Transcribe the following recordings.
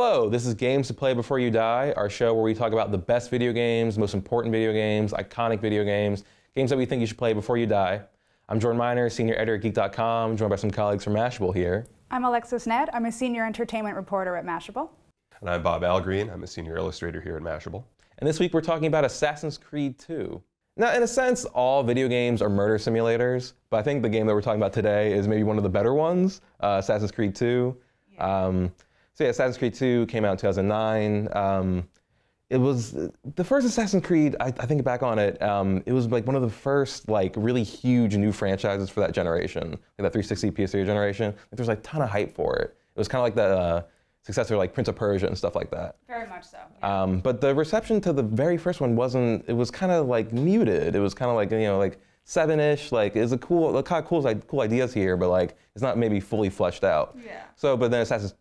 Hello, this is Games to Play Before You Die, our show where we talk about the best video games, most important video games, iconic video games, games that we think you should play before you die. I'm Jordan Miner, senior editor at Geek.com, joined by some colleagues from Mashable here. I'm Alexis Nedd. I'm a senior entertainment reporter at Mashable. And I'm Bob Al-Greene. I'm a senior illustrator here at Mashable. And this week we're talking about Assassin's Creed 2. Now, in a sense, all video games are murder simulators, but I think the game that we're talking about today is maybe one of the better ones, Assassin's Creed 2. Yeah. So yeah, Assassin's Creed 2 came out in 2009. It was the first Assassin's Creed, I think back on it, it was like one of the first like really huge new franchises for that generation, like that 360 PS3 generation. Like, there was like a ton of hype for it. It was kind of like the successor like Prince of Persia and stuff like that. Very much so. Yeah. But the reception to the very first one wasn't, it was kind of like muted. It was kind of like, you know, like 7-ish, like it's a cool, kind of cool ideas here, but like it's not maybe fully fleshed out. Yeah. So, but then Assassin's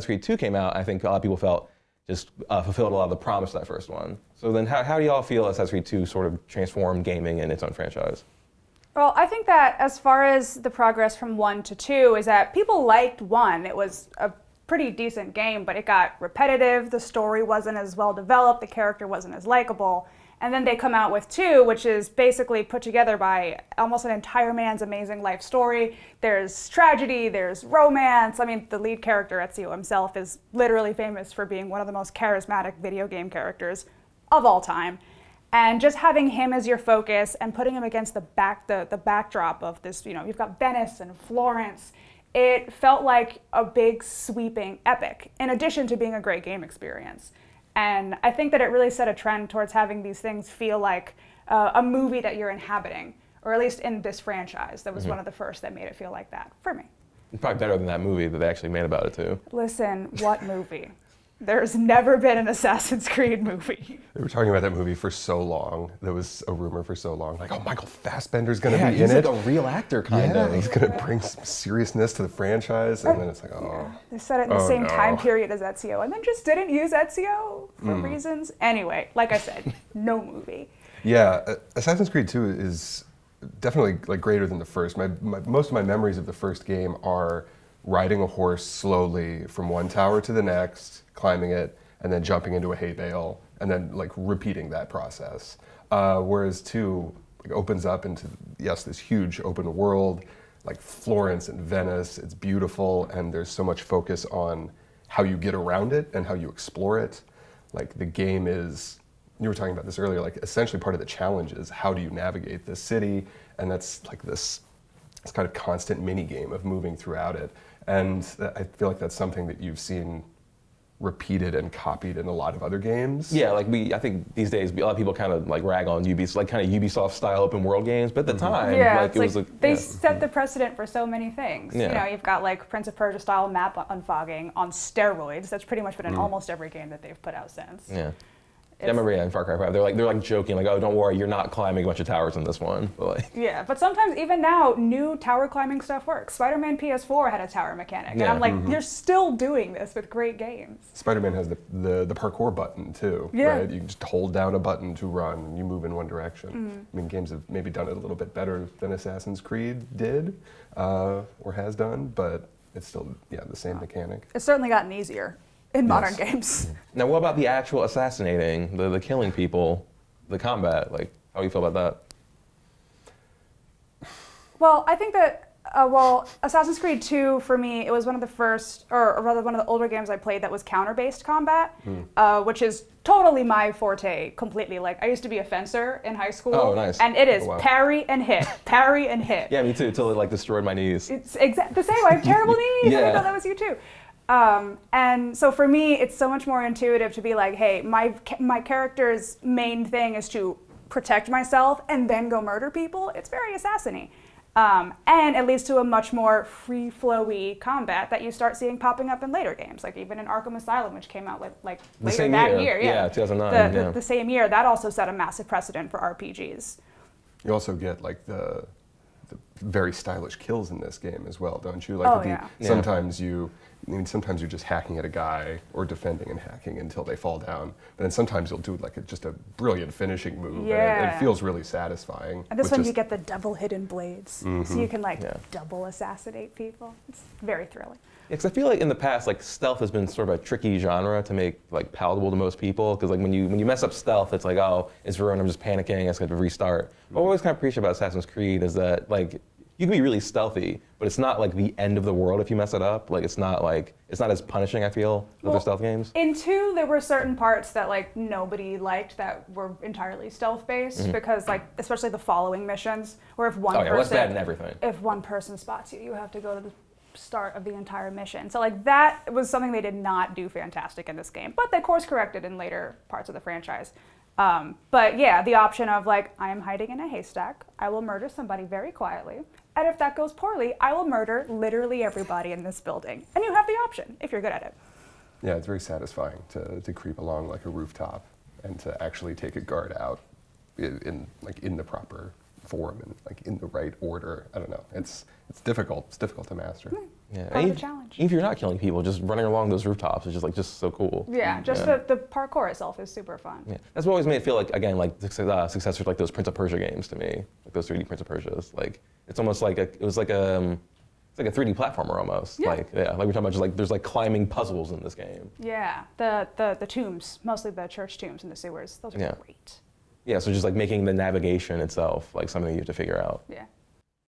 Creed 2 came out, I think a lot of people felt just fulfilled a lot of the promise of that first one. So then how do y'all feel Assassin's Creed 2 sort of transformed gaming in its own franchise? Well, I think that as far as the progress from 1 to 2 is that people liked 1. It was a pretty decent game, but it got repetitive, the story wasn't as well developed, the character wasn't as likable. And then they come out with 2, which is basically put together by almost an entire man's amazing life story. There's tragedy, there's romance. I mean, the lead character, Ezio himself, is literally famous for being one of the most charismatic video game characters of all time. And just having him as your focus and putting him against the backdrop of this, you know, you've got Venice and Florence, it felt like a big sweeping epic, in addition to being a great game experience. And I think that it really set a trend towards having these things feel like a movie that you're inhabiting, or at least in this franchise. That was one of the first that made it feel like that for me. It's probably better than that movie that they actually made about it too. Listen, what movie? There's never been an Assassin's Creed movie. They were talking about that movie for so long. There was a rumor for so long, like, oh, Michael Fassbender's going to be in it. He's like a real actor, kind of. He's going to bring some seriousness to the franchise, and then it's like, oh. Yeah. They set it in the same time period as Ezio, and then just didn't use Ezio for reasons. Anyway, like I said, no movie. Yeah, Assassin's Creed 2 is definitely like greater than the first. Most of my memories of the first game are riding a horse slowly from one tower to the next, climbing it, and then jumping into a hay bale, and then like repeating that process. Whereas 2 like, opens up into, yes, this huge open world, like Florence and Venice. It's beautiful, and there's so much focus on how you get around it and how you explore it. Like the game is, you were talking about this earlier, like essentially part of the challenge is how do you navigate this city, and that's like this kind of constant mini game of moving throughout it. And I feel like that's something that you've seen repeated and copied in a lot of other games. Yeah, like I think these days a lot of people kind of like rag on Ubisoft, like kind of Ubisoft style open world games, but at the time, yeah, like it was like they set the precedent for so many things. Yeah. You know, you've got like Prince of Persia style map unfogging on steroids. That's pretty much been in almost every game that they've put out since. Yeah. I remember in Far Cry 5, they're like joking, like, oh, don't worry, you're not climbing a bunch of towers in this one. But like, yeah, but sometimes even now, new tower climbing stuff works. Spider-Man PS4 had a tower mechanic, and I'm like, you're still doing this with great games. Spider-Man has the parkour button too, right? You can just hold down a button to run, and you move in one direction. I mean, games have maybe done it a little bit better than Assassin's Creed did, or has done, but it's still, the same mechanic. It's certainly gotten easier in modern games. Now, what about the actual assassinating, the killing people, the combat? Like, how do you feel about that? Well, I think that, Assassin's Creed 2, for me, it was one of the first, or rather one of the older games I played that was counter-based combat, which is totally my forte completely. Like, I used to be a fencer in high school. Oh, nice. And it is parry and hit, parry and hit. Yeah, me too, until it like destroyed my knees. It's the same, I have terrible knees. I thought that was you too. And so for me, it's so much more intuitive to be like, hey, my character's main thing is to protect myself and then go murder people. It's very assassin-y. And it leads to a much more free-flowy combat that you start seeing popping up in later games, like even in Arkham Asylum, which came out like later that year. Yeah, 2009. The same year. That also set a massive precedent for RPGs. You also get like the very stylish kills in this game as well, don't you? Like sometimes you I mean, sometimes you're just hacking at a guy or defending and hacking until they fall down. But then sometimes you'll do like just a brilliant finishing move, and it feels really satisfying. And this one you get the double hidden blades, so you can like double assassinate people. It's very thrilling. Yeah, because I feel like in the past, like stealth has been sort of a tricky genre to make like palatable to most people. Because like when you mess up stealth, it's like, oh, it's ruined. I'm just panicking. I just got to restart. But what I always kind of appreciate about Assassin's Creed is that like you can be really stealthy, but it's not like the end of the world if you mess it up. Like it's not as punishing, I feel, with other stealth games. In 2, there were certain parts that like nobody liked that were entirely stealth based because like especially the following missions, where if one that's bad in everything. If one person spots you, you have to go to the start of the entire mission. So like that was something they did not do fantastic in this game, but they course corrected in later parts of the franchise. But yeah, the option of like, I am hiding in a haystack, I will murder somebody very quietly, and if that goes poorly, I will murder literally everybody in this building. And you have the option, if you're good at it. Yeah, it's very satisfying to creep along like a rooftop and to actually take a guard out in the proper form and like in the right order. I don't know. It's difficult. It's difficult to master. Yeah, part of the challenge. Even if you're not killing people, just running along those rooftops is just so cool. Yeah, the parkour itself is super fun. Yeah, that's what always made it feel like, again, like successors like those Prince of Persia games to me, like those 3D Prince of Persias. Like it's almost like it's like a 3D platformer almost. Yeah. Like we're talking about, just like there's like climbing puzzles in this game. Yeah, the tombs, mostly the church tombs in the sewers. Those are great. Yeah, so just like making the navigation itself like something you have to figure out. Yeah.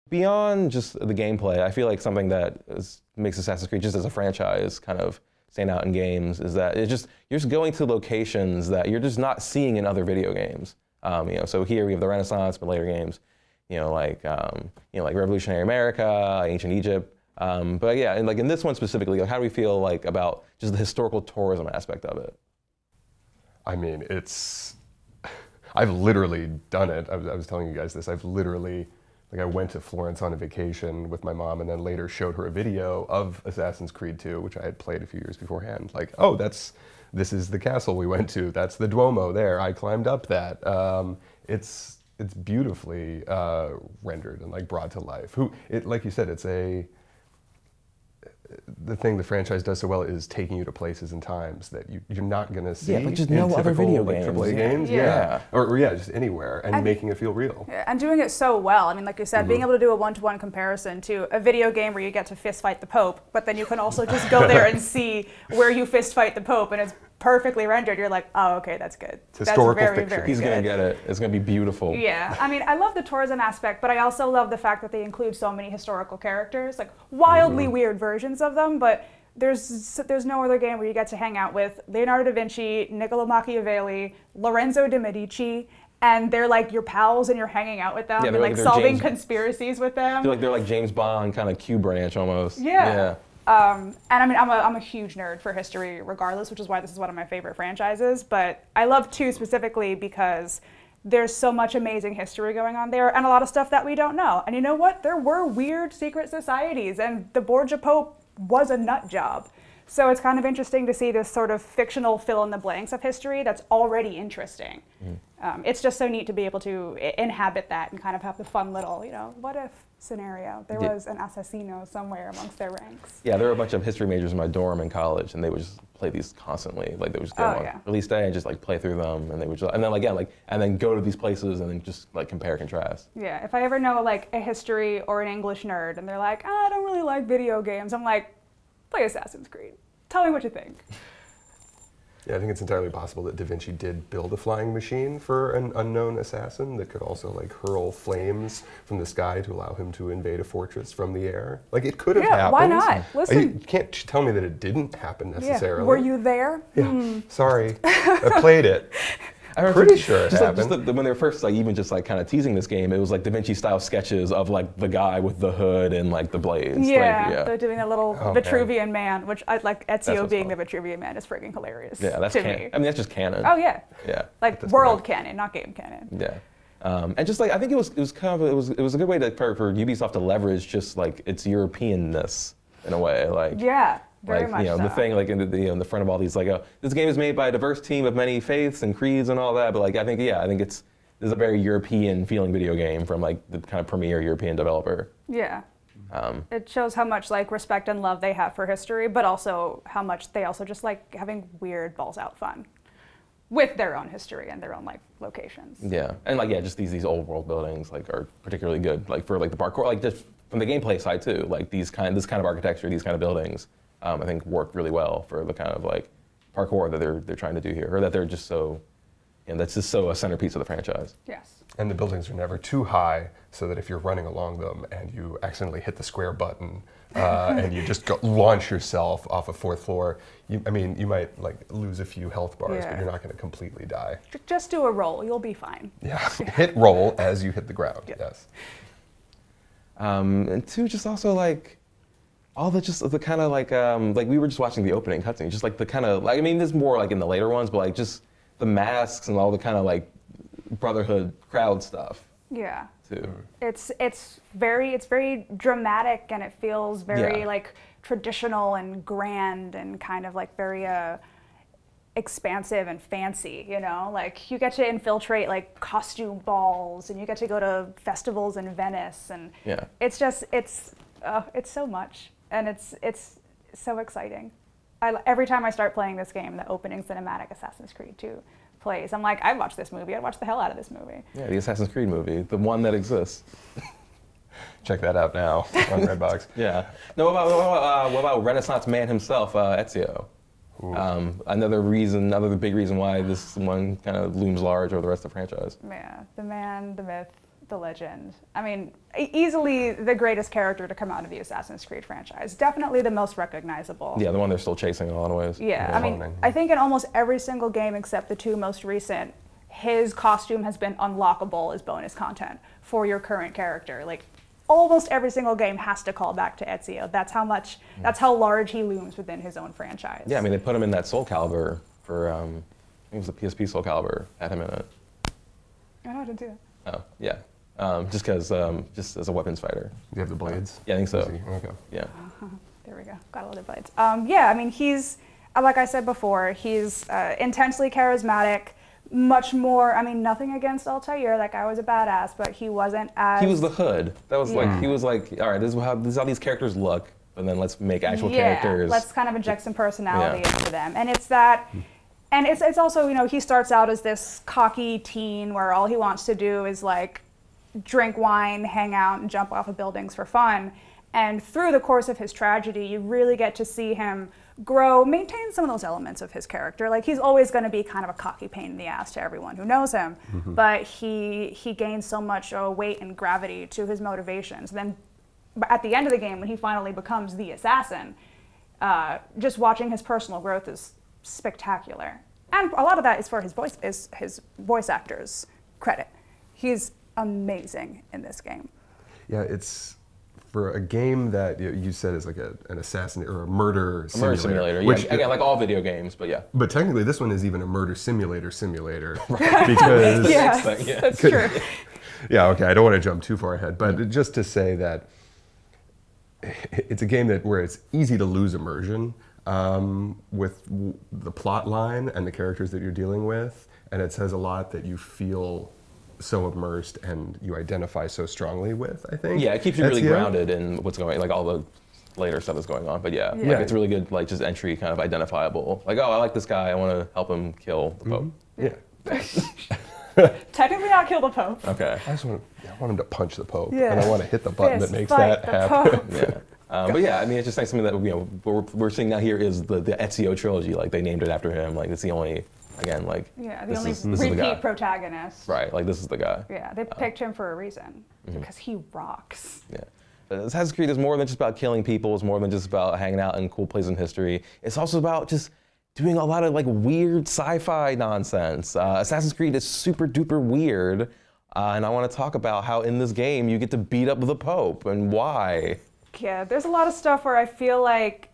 Beyond just the gameplay, I feel like something that makes Assassin's Creed just as a franchise kind of stand out in games is that you're just going to locations that you're just not seeing in other video games. So here we have the Renaissance, but later games, like Revolutionary America, Ancient Egypt. But yeah, and like in this one specifically, like how do we feel like about just the historical tourism aspect of it? I mean, I've literally done it. I was telling you guys this. I've literally, I went to Florence on a vacation with my mom and then later showed her a video of Assassin's Creed 2, which I had played a few years beforehand. Like, oh, this is the castle we went to. That's the Duomo there. I climbed up that. It's beautifully rendered and like brought to life. Like you said, the thing the franchise does so well is taking you to places and times that you're not going to see but just in no other video like, games. AAA games. Yeah. Or just anywhere and making it feel real. Yeah, and doing it so well. I mean, like you said, being able to do a one-to-one comparison to a video game where you get to fist fight the Pope, but then you can also just go there and see where you fist fight the Pope, and it's perfectly rendered. You're like, oh, okay, that's good. It's historical that's very, fiction. very He's good. going to get it. It's going to be beautiful. Yeah, I mean, I love the tourism aspect, but I also love the fact that they include so many historical characters, like wildly weird versions of them, but there's no other game where you get to hang out with Leonardo da Vinci, Niccolo Machiavelli, Lorenzo de Medici, and they're like your pals and you're hanging out with them and like solving conspiracies with them. They're like James Bond kind of Q branch almost. Yeah. And I mean, I'm a huge nerd for history regardless, which is why this is one of my favorite franchises, but I love 2 specifically because there's so much amazing history going on there and a lot of stuff that we don't know. And you know what? There were weird secret societies and the Borgia Pope was a nut job. So it's kind of interesting to see this sort of fictional fill-in-the-blanks of history that's already interesting. It's just so neat to be able to inhabit that and kind of have the fun little, what if scenario. There was an assassino somewhere amongst their ranks. Yeah, there were a bunch of history majors in my dorm in college, and they would just play these constantly. Like they would just get on release day and just like play through them, and they would just, and then and then go to these places and then just like compare and contrast. Yeah, if I ever know like a history or an English nerd, and they're like, I don't really like video games, I'm like, play Assassin's Creed. Tell me what you think. Yeah, I think it's entirely possible that Da Vinci did build a flying machine for an unknown assassin that could also like hurl flames from the sky to allow him to invade a fortress from the air. Like it could have happened. Why not? Listen. You can't tell me that it didn't happen necessarily. Yeah. Were you there? Yeah. Sorry, I played it. I'm pretty sure it happened. When they were first even just kind of teasing this game, it was like Da Vinci style sketches of like the guy with the hood and like the blades. Yeah, they're doing a little Vitruvian man, which I like. Ezio being the Vitruvian man is friggin' hilarious. Yeah, that's canon. I mean, that's just canon. Oh yeah. Yeah. Like world canon, not game canon. Yeah. And just like I think it was a good way for Ubisoft to leverage just like its European-ness in a way, like very much so. The thing like in the front of all these this game is made by a diverse team of many faiths and creeds and all that, but like I think this is a very European feeling video game from like the kind of premier European developer. Yeah. It shows how much like respect and love they have for history, but also how much they also just like having weird balls out fun with their own history and their own like locations. Yeah, and like just these old world buildings like are particularly good like for like the parkour, like just from the gameplay side too. Like this kind of architecture, these kind of buildings, I think work really well for the kind of like parkour that they're trying to do here, or that they're just so, that's just so a centerpiece of the franchise. Yes. And the buildings are never too high, so that if you're running along them and you accidentally hit the square button and you just launch yourself off a fourth floor, you might like lose a few health bars, but you're not going to completely die. Just do a roll, you'll be fine. Yeah, hit roll as you hit the ground. Yes. And two, just also like all the kind of like we were just watching the opening cutscene, just like the kind of like there's more like in the later ones, but like just the masks and all the kind of like Brotherhood crowd stuff. Yeah. Too. It's very dramatic, and it feels very like traditional and grand and kind of like very expansive and fancy, you know? Like you get to infiltrate like costume balls, and you get to go to festivals in Venice, and it's just it's so much, and it's so exciting. Every time I start playing this game, the opening cinematic Assassin's Creed 2 plays, I'm like, I'd watch this movie. I'd watch the hell out of this movie. Yeah, the Assassin's Creed movie, the one that exists. Check that out now on Redbox. Yeah. No, what about Renaissance man himself, Ezio? Another big reason why this one kind of looms large over the rest of the franchise. Yeah, the man, the myth, the legend. I mean, easily the greatest character to come out of the Assassin's Creed franchise. Definitely the most recognizable. Yeah, the one they're still chasing in a lot of ways. Yeah, I mean, I think in almost every single game except the two most recent, his costume has been unlockable as bonus content for your current character. Like, almost every single game has to call back to Ezio. That's how large he looms within his own franchise. Yeah, I mean, they put him in that Soul Calibur for, I think it was the PSP Soul Calibur, had him in it. Oh, I didn't do that. Oh, yeah. Just because, just as a weapons fighter. Do you have the blades? Yeah, I think so. Okay. Yeah. There we go. Got all the blades. Yeah, I mean, he's, like I said before, he's intensely charismatic, much more, I mean, nothing against Altair, that guy was a badass, but he wasn't as... He was the hood. That was like, he was like, all right, this is how these characters look, and then let's make actual characters. Let's kind of inject some personality into them. And it's that... And it's also, you know, he starts out as this cocky teen where all he wants to do is like drink wine, hang out, and jump off of buildings for fun. And through the course of his tragedy, you really get to see him grow, maintain some of those elements of his character. Like, he's always going to be kind of a cocky pain in the ass to everyone who knows him, but he gains so much weight and gravity to his motivations. Then at the end of the game, when he finally becomes the assassin, just watching his personal growth is spectacular. And a lot of that is for his voice actor's credit. He's amazing in this game. Yeah, it's for a game that you said is like an assassin or a murder simulator. Murder simulator, which, again, like all video games, but yeah. But technically, this one is even a murder simulator, right. Because yes, that's true. Yeah, okay, I don't want to jump too far ahead, but just to say that it's a game where it's easy to lose immersion with the plot line and the characters that you're dealing with, and it says a lot that you feel so immersed and you identify so strongly with, I think. Yeah, it keeps you really grounded in what's going on, like all the later stuff that's going on, but yeah. Like, it's really good, like just entry kind of identifiable. Like, oh, I like this guy, I want to help him kill the Pope. Yeah. Technically not kill the Pope. Okay. I want him to punch the Pope, and I want to hit the button that makes that happen. But yeah, I mean, it's just like something that we're seeing now here is the Ezio Trilogy. Like, they named it after him. Like, it's the only, again, like, the only repeat protagonist. Right, like, this is the guy. Yeah, they picked him for a reason, because he rocks. Yeah. Assassin's Creed is more than just about killing people. It's more than just about hanging out in cool places in history. It's also about just doing a lot of like weird sci-fi nonsense. Assassin's Creed is super duper weird, and I want to talk about how in this game you get to beat up the Pope and why. Yeah, there's a lot of stuff where I feel like,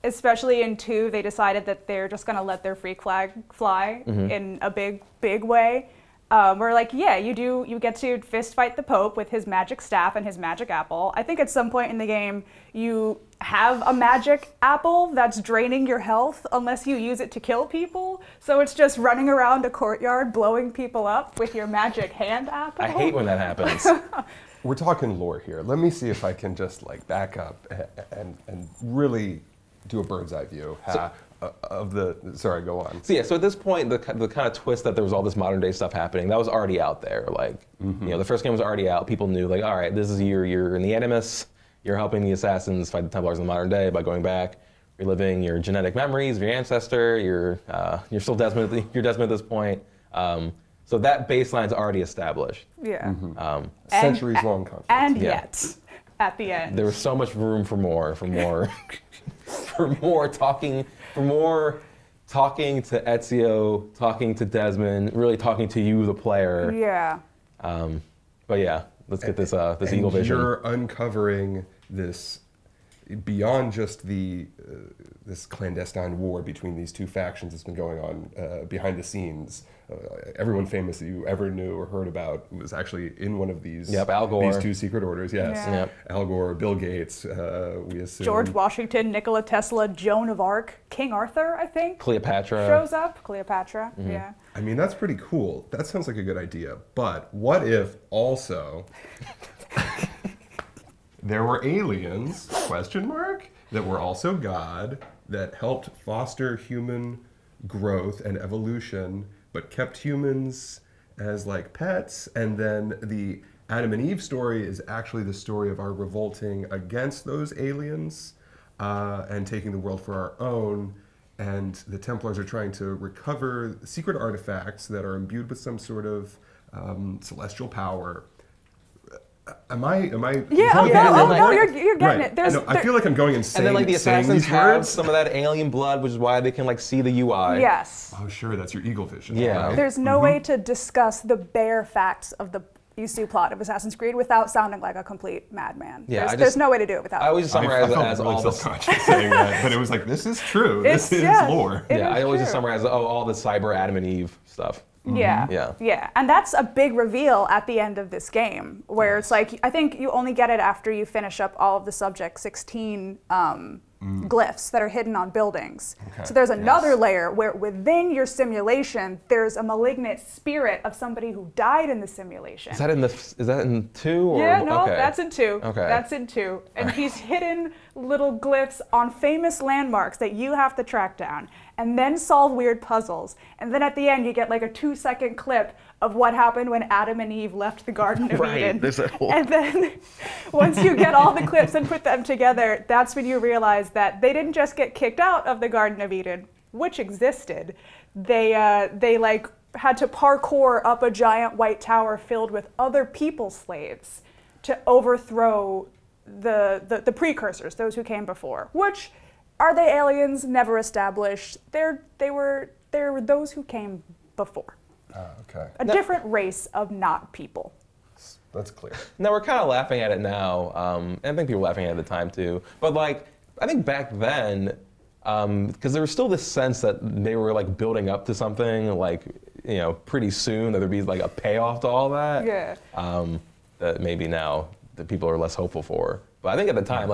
especially in 2, they decided that they're just going to let their freak flag fly in a big way. Where like, yeah, you get to fist fight the Pope with his magic staff and his magic apple. I think at some point in the game, you have a magic apple that's draining your health unless you use it to kill people. So it's just running around a courtyard blowing people up with your magic hand apple. I hate when that happens. we're talking lore here. Let me see if I can just like back up and really do a bird's eye view of the. Sorry, go on. So yeah, so at this point, the kind of twist that there was all this modern day stuff happening, that was already out there. Like, you know, the first game was already out. People knew, like, all right, this is you're in the Animus. You're helping the assassins fight the Templars in the modern day by going back, reliving your genetic memories of your ancestor. You're still Desmond. You're Desmond at this point. So that baseline's already established. Yeah. Centuries-long conflict. And yet, at the end, there was so much room for more, for more talking to Ezio, talking to Desmond, really talking to you, the player. Yeah. But yeah, let's get this eagle vision. You're uncovering this beyond just the this clandestine war between these two factions that's been going on behind the scenes. Everyone famous that you ever knew or heard about was actually in one of these. Yep, Al Gore. These two secret orders. Yes. Yeah. Yep. Al Gore, Bill Gates. We assume George Washington, Nikola Tesla, Joan of Arc, King Arthur, I think, Cleopatra shows up. Cleopatra. Yeah. I mean, that's pretty cool. That sounds like a good idea. But what if also there were aliens, question mark, that were also God, that helped foster human growth and evolution, but kept humans as like pets, and then the Adam and Eve story is actually the story of our revolting against those aliens and taking the world for our own. And the Templars are trying to recover secret artifacts that are imbued with some sort of celestial power. Am I? Yeah. You're getting it. I feel like I'm going insane. And then like the saying assassins these have words. some of that alien blood, which is why they can like see the UI. Yes. Oh, sure, that's your eagle vision. Yeah. Right? There's no way to discuss the bare facts of the EC plot of Assassin's Creed without sounding like a complete madman. Yeah, there's no way to do it without. I always just summarize it as really all the self-conscious saying that, but it was like, this is true. This is lore. yeah. I always just true. summarize all the cyber Adam and Eve stuff. Yeah. And that's a big reveal at the end of this game, where it's like, I think you only get it after you finish up all of the Subject 16 glyphs that are hidden on buildings. Okay. So there's another layer where within your simulation, there's a malignant spirit of somebody who died in the simulation. Is that in 2? Or, Yeah, no, okay. that's in 2. Okay. That's in 2. And he's hidden little glyphs on famous landmarks that you have to track down and then solve weird puzzles. And then at the end, you get like a 2-second clip of what happened when Adam and Eve left the Garden of Eden. There's that whole... And then once you get all the clips and put them together, that's when you realize that they didn't just get kicked out of the Garden of Eden, which existed. They like had to parkour up a giant white tower filled with other people's slaves to overthrow the precursors, those who came before. Which, are they aliens? Never established. They were those who came before. Okay. A different race of not people. That's clear. Now we're kind of laughing at it now, and I think people were laughing at it at the time too. But like, I think back then, because there was still this sense that they were like building up to something, like, you know, pretty soon that there'd be like a payoff to all that. Yeah. That maybe now that people are less hopeful for. But I think at the time,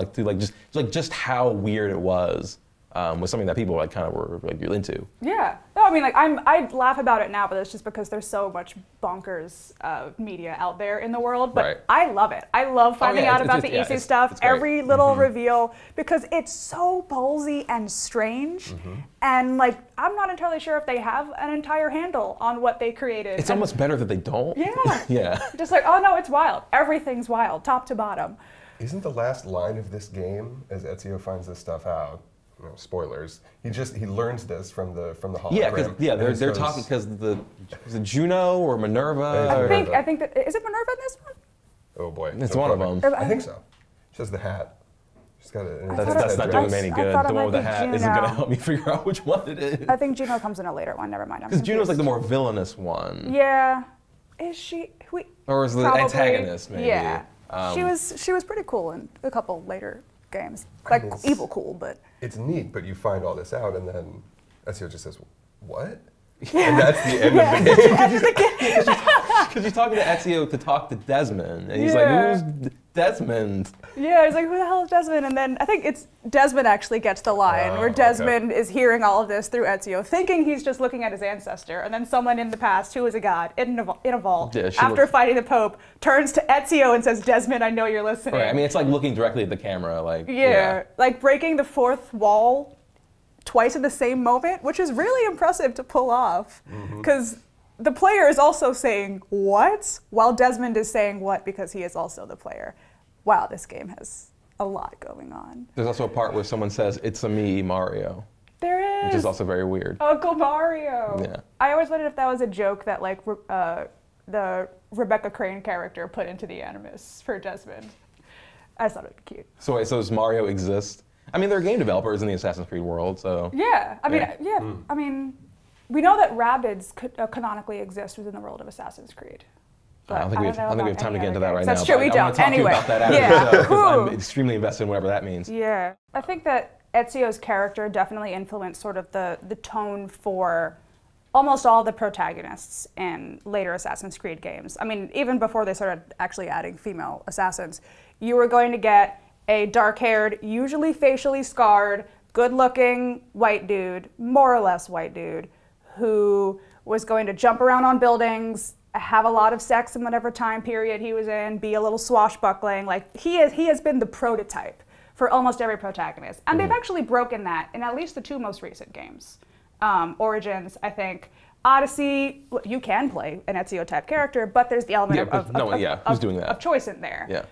just how weird it was something that people like kind of were like really into. Yeah. No, I mean, like I laugh about it now, but it's just because there's so much bonkers media out there in the world. But Right. I love it. I love finding out about the EC stuff, it's great. every little reveal, because it's so ballsy and strange. And like, I'm not entirely sure if they have an entire handle on what they created. It's almost better that they don't. Yeah. Yeah. Just like, oh no, it's wild. Everything's wild, top to bottom. Isn't the last line of this game, as Ezio finds this stuff out, you know, spoilers, he learns this from the hologram. Yeah, they're talking because is it Juno or Minerva? I think that, is it Minerva in this one? Oh boy. It's Don't one of quote them. me. I think so. She has the hat. She's got it. That's not doing me any good. The one with the hat isn't going to Juno. help me figure out which one it is. I think Juno comes in a later one. Never mind. Because Juno's like the more villainous one. Yeah. Is she? Or is the Probably. antagonist maybe? Yeah. She was pretty cool in a couple later games. Like evil cool, but. It's neat, but you find all this out, and then Ezio just says, "What?" And that's the end of the game. Because you're talking to Ezio to talk to Desmond, and he's like, "Who's Desmond?" Yeah, he's like, "Who the hell is Desmond?" And then I think it's Desmond actually gets the line where Desmond is hearing all of this through Ezio, thinking he's just looking at his ancestor, and then someone in the past who is a god in a vault, after fighting the Pope, turns to Ezio and says, "Desmond, I know you're listening." Right. I mean, it's like looking directly at the camera, like like breaking the fourth wall twice in the same moment, which is really impressive to pull off, because the player is also saying "what" while Desmond is saying "what" because he is also the player. Wow, this game has a lot going on. There's also a part where someone says, "It's a me, Mario." There is. Which is also very weird. Uncle Mario. Yeah. I always wondered if that was a joke that like the Rebecca Crane character put into the Animus for Desmond. I just thought it would be cute. So wait, so does Mario exist? I mean, there are game developers in the Assassin's Creed world, so. Yeah, I mean, I mean, we know that Rabbids could canonically exist within the world of Assassin's Creed. I don't think we have time to get into that right now. That's true, we don't. Anyway. I want to talk to you about that after the show, 'cause I'm extremely invested in whatever that means. Yeah. I think that Ezio's character definitely influenced sort of the tone for almost all the protagonists in later Assassin's Creed games. I mean, even before they started actually adding female assassins, you were going to get a dark-haired, usually facially scarred, good-looking white dude, more or less white dude, who was going to jump around on buildings, have a lot of sex in whatever time period he was in, be a little swashbuckling. Like, he has been the prototype for almost every protagonist. And they've actually broken that in at least the two most recent games. Origins, I think. Odyssey, you can play an Ezio-type character, but there's the element of choice in there. Yeah.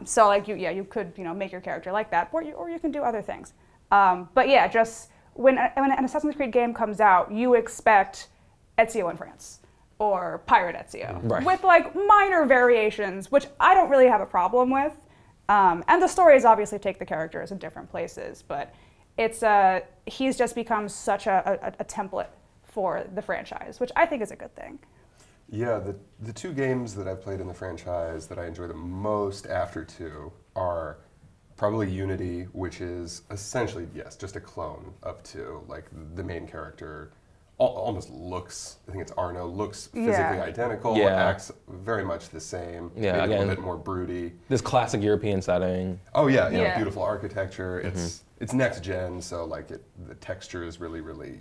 So like you could make your character like that, or you can do other things. But yeah, just when an Assassin's Creed game comes out, you expect Ezio in France or Pirate Ezio with like minor variations, which I don't really have a problem with. And the stories obviously take the characters in different places, but it's he's just become such a template for the franchise, which I think is a good thing. Yeah, the two games that I've played in the franchise that I enjoy the most after 2 are probably Unity, which is essentially, yes, just a clone of 2. Like, the main character almost looks, I think it's Arno, looks physically identical, acts very much the same, maybe a little bit more broody. This classic European setting. Oh yeah, beautiful architecture. It's next gen, so like the texture is really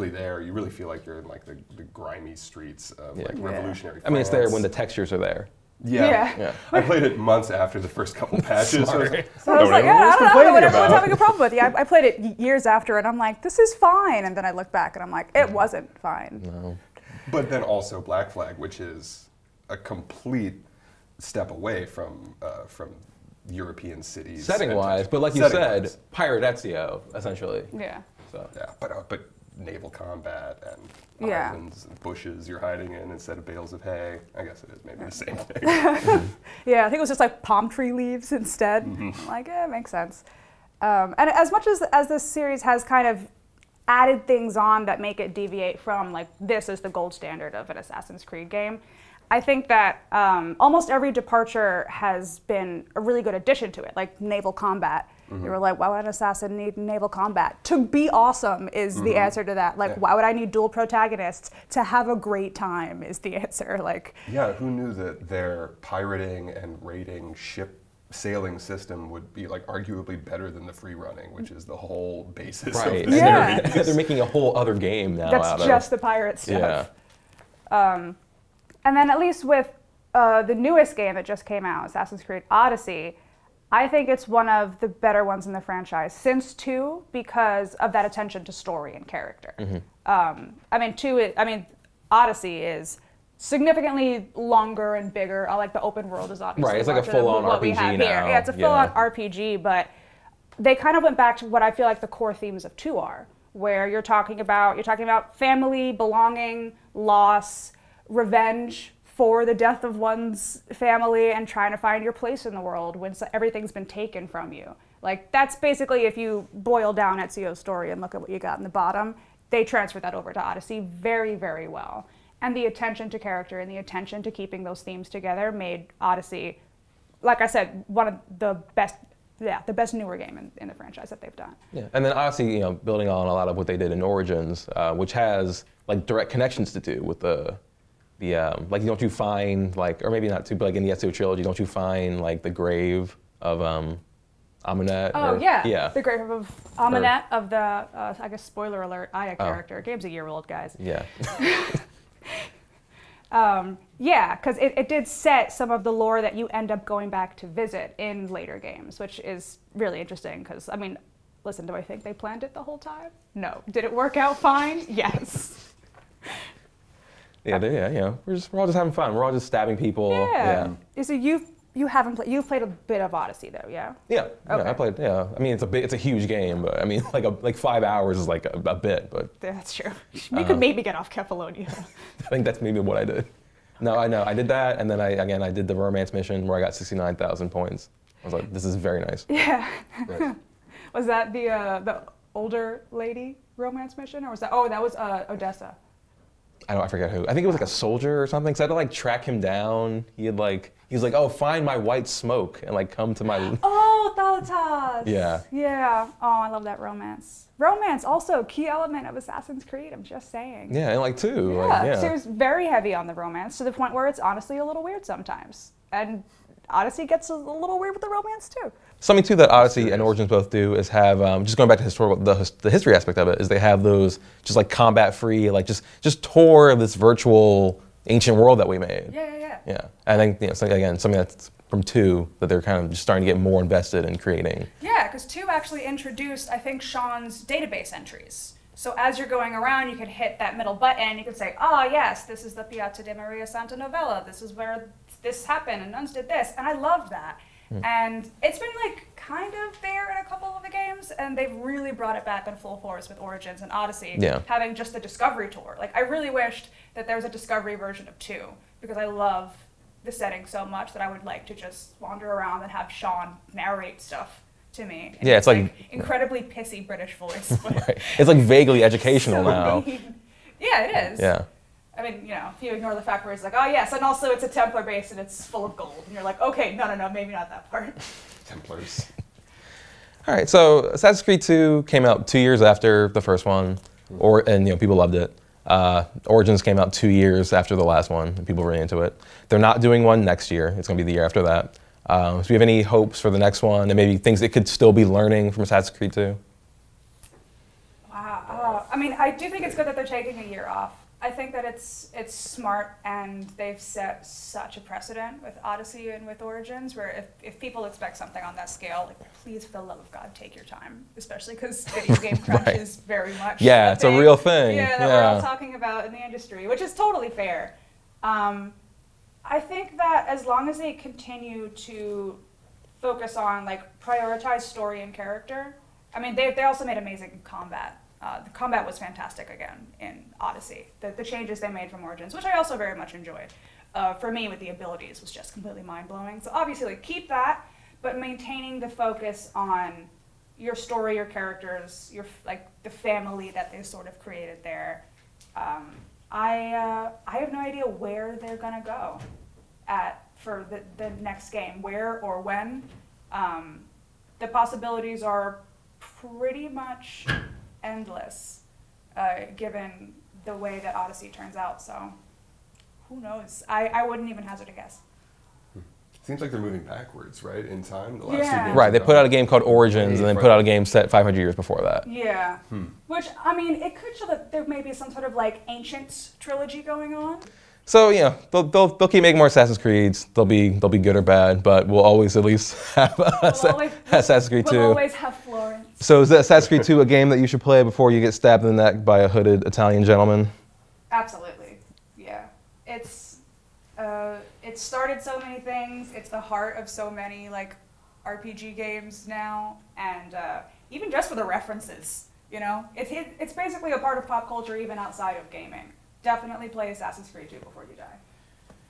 there. You really feel like you're in like the grimy streets of like revolutionary France. I mean, it's there when the textures are there. Yeah. I played it months after the first couple patches. So I was like, I don't know what everyone's having a problem with. Yeah, I played it years after, and I'm like, this is fine. And then I look back, and I'm like, it wasn't fine. No. But then also Black Flag, which is a complete step away from European cities. Setting-wise, but like you said, Pirate Ezio, essentially. Yeah. So. Yeah, but naval combat and islands and bushes you're hiding in instead of bales of hay. I guess it is maybe the same thing. Yeah, I think it was just like palm tree leaves instead. Like, it makes sense. And as much as this series has kind of added things on that make it deviate from like this is the gold standard of an Assassin's Creed game, I think that almost every departure has been a really good addition to it, like naval combat. You were like, why would an assassin need naval combat? To be awesome is the answer to that. Like, why would I need dual protagonists? To have a great time is the answer. Like, yeah, who knew that their pirating and raiding ship sailing system would be like arguably better than the free running, which is the whole basis of the series. They're making a whole other game now. That's just the pirate stuff. And then at least with the newest game that just came out, Assassin's Creed Odyssey, I think it's one of the better ones in the franchise since 2 because of that attention to story and character. I mean, Odyssey is significantly longer and bigger. Like the open world is obviously it's like a full-on RPG now. Yeah, it's a full-on RPG, but they kind of went back to what I feel like the core themes of 2 are, where you're talking about family, belonging, loss, revenge for the death of one's family, and trying to find your place in the world when everything's been taken from you. Like, that's basically, if you boil down Ezio's story and look at what you got in the bottom, they transferred that over to Odyssey very, very well. And the attention to character and the attention to keeping those themes together made Odyssey, like I said, one of the best yeah, the best newer game in the franchise that they've done. Yeah, and then Odyssey, you know, building on a lot of what they did in Origins, which has like direct connections to do with the like, don't you find like, or maybe not too, but like in the Ezio Trilogy, don't you find like the grave of Amunet? Oh yeah, the grave of Amunet of the I guess spoiler alert, Aya character. Game's a year old, guys. Yeah. Yeah, because it did set some of the lore that you end up going back to visit in later games, which is really interesting because, I mean, listen, do I think they planned it the whole time? No. Did it work out fine? Yes. Yeah, you know, we're all just having fun. We're all just stabbing people. Yeah. So you've played a bit of Odyssey though, yeah? Yeah. Okay. Yeah, I played. Yeah. I mean, it's a huge game, but I mean, like 5 hours is like a bit, but. That's true. You could maybe get off Kefalonia. I think that's maybe what I did. No, I know. I did that, and then I did the romance mission where I got 69,000 points. I was like, this is very nice. Yeah. Nice. Was that the older lady romance mission, or was that? Oh, that was Odessa. I forget who. I think it was like a soldier or something. So I had to like track him down. He was like, oh, find my white smoke and like come to my. Oh, Thalatas. Yeah. Yeah. Oh, I love that romance. Romance also a key element of Assassin's Creed. I'm just saying. Yeah, and like two. Yeah. Like, yeah. So it was very heavy on the romance to the point where it's honestly a little weird sometimes. And Odyssey gets a little weird with the romance too. Something too that Odyssey and Origins both do is have, just going back to the history aspect of it, is they have those just like combat-free, like just tour of this virtual ancient world that we made. Yeah. Yeah, I think, you know, something that's from 2 that they're kind of just starting to get more invested in creating. Yeah, because 2 actually introduced, I think, Sean's database entries. So as you're going around, you could hit that middle button, you could say, oh yes, this is the Piazza di Maria Santa Novella, this is where this happened, and nuns did this, and I loved that. And it's been like kind of there in a couple of the games, and they've really brought it back in full force with Origins and Odyssey, having just the Discovery Tour. Like, I really wished that there was a Discovery version of 2, because I love the setting so much that I would like to just wander around and have Sean narrate stuff to me. And yeah, it's like incredibly pissy British voice. But right. It's like vaguely educational so now. mean. Yeah, it is. Yeah. I mean, you know, if you ignore the fact where it's like, oh yes, and also it's a Templar base and it's full of gold, and you're like, okay, no, maybe not that part. Templars. All right, so Assassin's Creed 2 came out 2 years after the first one, and you know, people loved it. Origins came out 2 years after the last one, and people were really into it. They're not doing one next year. It's going to be the year after that. So do you have any hopes for the next one, and maybe things it could still be learning from Assassin's Creed 2? Wow. I mean, I do think it's good that they're taking a year off. I think that it's smart, and they've set such a precedent with Odyssey and with Origins, where if people expect something on that scale, like, please, for the love of God, take your time, especially because video game crunch is very much it's a real thing. Yeah, that we're all talking about in the industry, which is totally fair. I think that as long as they continue to focus on, like, prioritize story and character, I mean, they also made amazing combat. The combat was fantastic again in Odyssey. The changes they made from Origins, which I also very much enjoyed, for me with the abilities was just completely mind-blowing. So obviously, like, keep that, but maintaining the focus on your story, your characters, your the family that they sort of created there. I have no idea where they're gonna go for the next game, where or when. The possibilities are pretty much endless, given the way that Odyssey turns out. So, who knows? I wouldn't even hazard a guess. Seems like they're moving backwards, right, in time. The last 2 games right. They put out a game called Origins, and then put out a game set 500 years before that. Yeah. Which, I mean, it could show that there may be some sort of like Ancients trilogy going on. So you know, they'll keep making more Assassin's Creeds. They'll be good or bad, but we'll always at least have Assassin's Creed 2. We'll always have Florence. So is Assassin's Creed 2 a game that you should play before you get stabbed in the neck by a hooded Italian gentleman? Absolutely, yeah. It started so many things. It's the heart of so many like RPG games now, and even just for the references, you know, it's basically a part of pop culture even outside of gaming. Definitely play Assassin's Creed 2 before you die.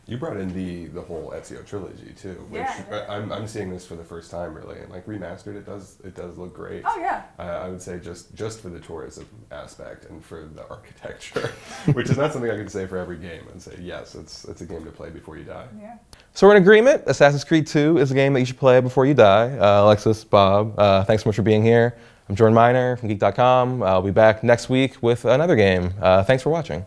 You brought in the whole Ezio Trilogy too, which I'm seeing this for the first time really, and like remastered, it does look great. Oh yeah. I would say just for the tourism aspect and for the architecture, which is not something I can say for every game. I'd say yes, it's a game to play before you die. Yeah. So we're in agreement. Assassin's Creed 2 is a game that you should play before you die. Alexis, Bob, thanks so much for being here. I'm Jordan Miner from Geek.com. I'll be back next week with another game. Thanks for watching.